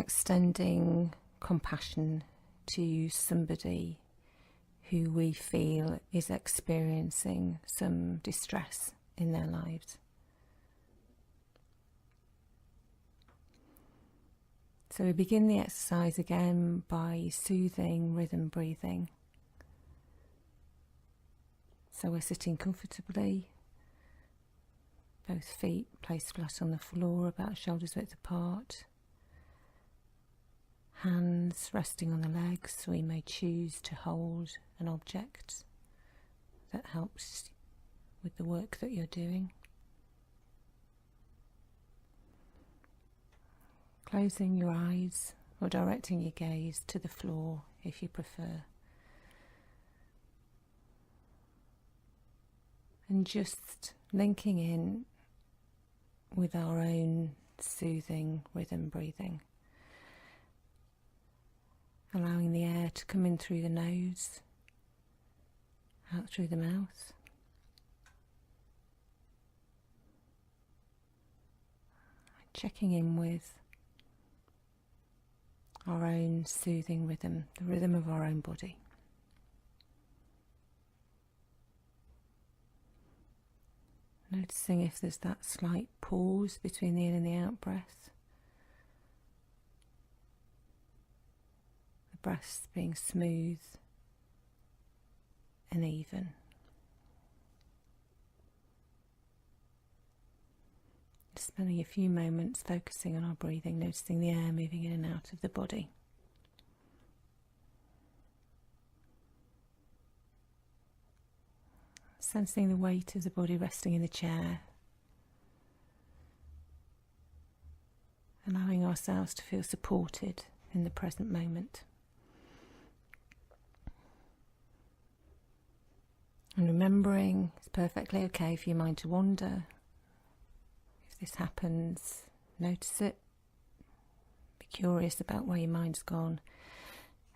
extending compassion to somebody who we feel is experiencing some distress in their lives. So we begin the exercise again by soothing rhythm breathing. So we're sitting comfortably, both feet placed flat on the floor, about shoulders width apart. Hands resting on the legs. We may choose to hold an object that helps with the work that you're doing. Closing your eyes or directing your gaze to the floor if you prefer. And just linking in with our own soothing rhythm breathing. Allowing the air to come in through the nose, out through the mouth. Checking in with our own soothing rhythm, the rhythm of our own body. Noticing if there's that slight pause between the in and the out breath. The breath being smooth and even. Just spending a few moments focusing on our breathing, noticing the air moving in and out of the body. Sensing the weight of the body resting in the chair. Allowing ourselves to feel supported in the present moment. And remembering it's perfectly okay for your mind to wander. If this happens, notice it. Be curious about where your mind's gone.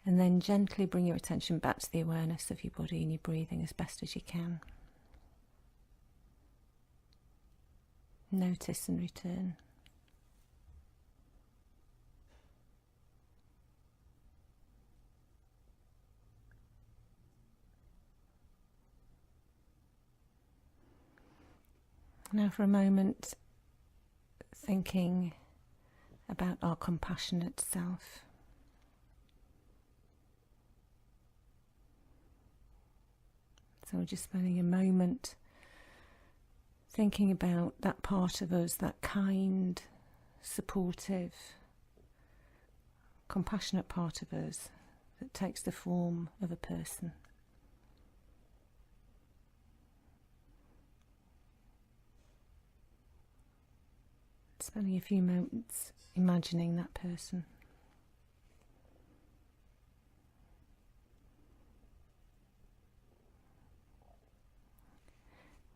And then gently bring your attention back to the awareness of your body and your breathing as best as you can. Notice and return. Now for a moment, thinking about our compassionate self. So we're just spending a moment thinking about that part of us, that kind, supportive, compassionate part of us that takes the form of a person. Spending a few moments imagining that person.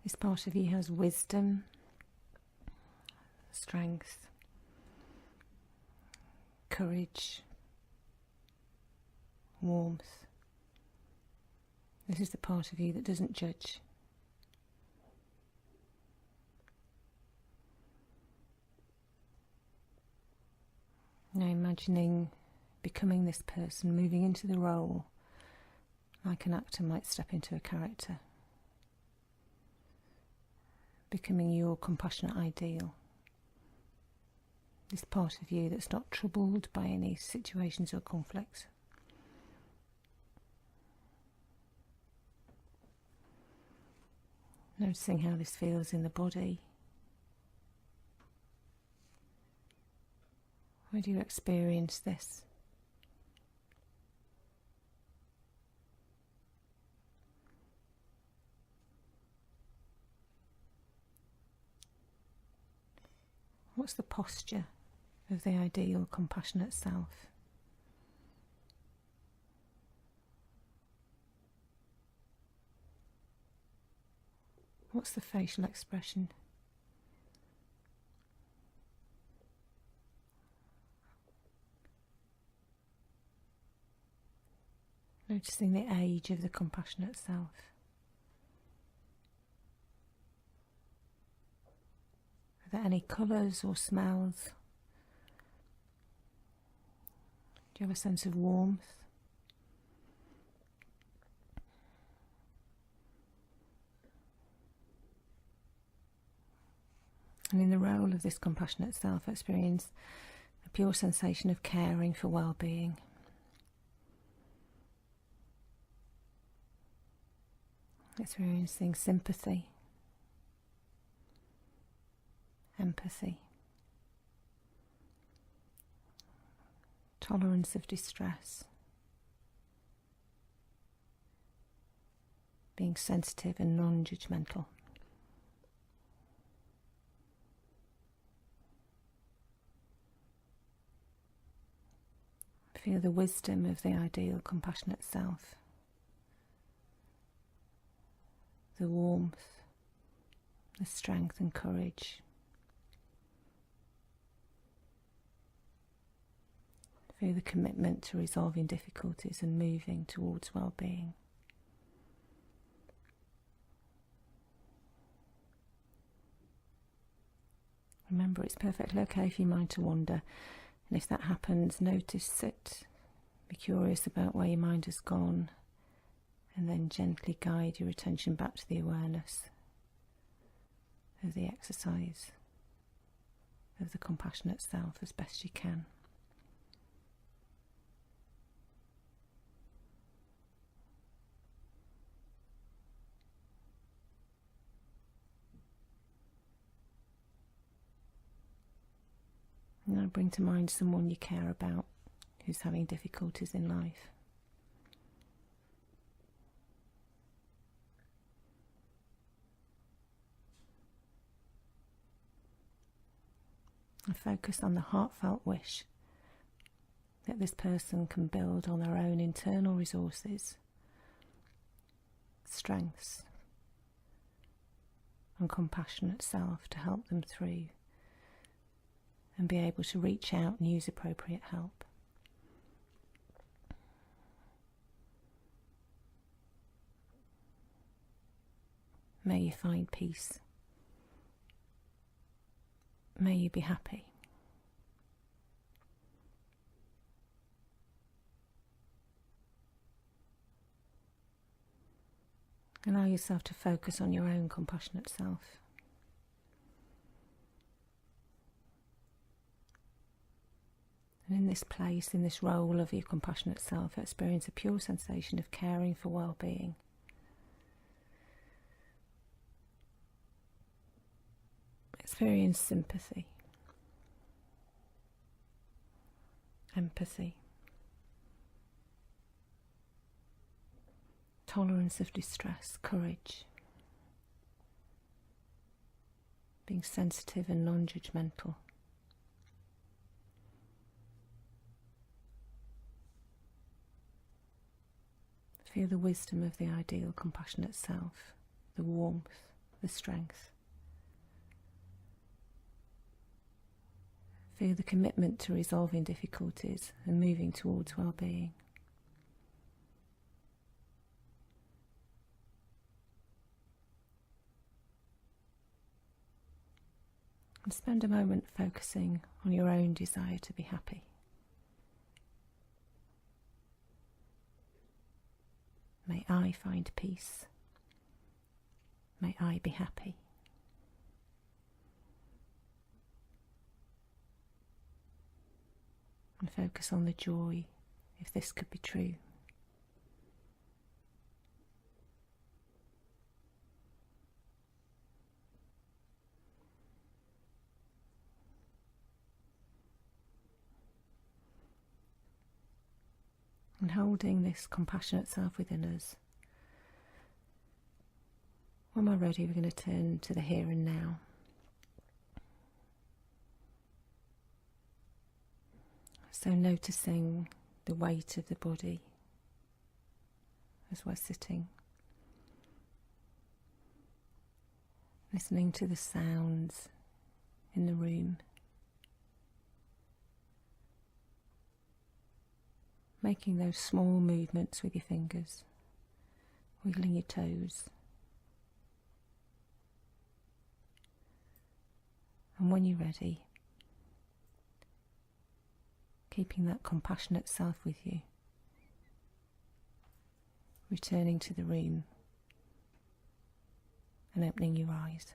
This part of you has wisdom, strength, courage, warmth. This is the part of you that doesn't judge. Now imagining becoming this person, moving into the role like an actor might step into a character. Becoming your compassionate ideal. This part of you that's not troubled by any situations or conflicts. Noticing how this feels in the body. Where do you experience this? What's the posture of the ideal compassionate self? What's the facial expression? Noticing the age of the compassionate self. Are there any colours or smells? Do you have a sense of warmth? And in the role of this compassionate self, experience a pure sensation of caring for well-being. Experiencing sympathy, empathy, tolerance of distress, being sensitive and non-judgmental. Feel the wisdom of the ideal compassionate self, the warmth, the strength and courage. Feel the commitment to resolving difficulties and moving towards well-being. Remember, it's perfectly okay for your mind to wander, and if that happens, notice it. Be curious about where your mind has gone, and then gently guide your attention back to the awareness of the exercise of the compassionate self as best you can. Now bring to mind someone you care about who's having difficulties in life. And focus on the heartfelt wish that this person can build on their own internal resources, strengths, and compassionate self to help them through and be able to reach out and use appropriate help. May you find peace. May you be happy. Allow yourself to focus on your own compassionate self. And in this place, in this role of your compassionate self, experience a pure sensation of caring for well-being. Experience sympathy, empathy, tolerance of distress, courage, being sensitive and non-judgmental. Feel the wisdom of the ideal compassionate self, the warmth, the strength. Feel the commitment to resolving difficulties and moving towards well-being. And spend a moment focusing on your own desire to be happy. May I find peace. May I be happy. And focus on the joy, if this could be true. And holding this compassionate self within us. When we're ready, we're going to turn to the here and now. So noticing the weight of the body as we're sitting. Listening to the sounds in the room. Making those small movements with your fingers, wiggling your toes. And when you're ready, keeping that compassionate self with you. Returning to the room and opening your eyes.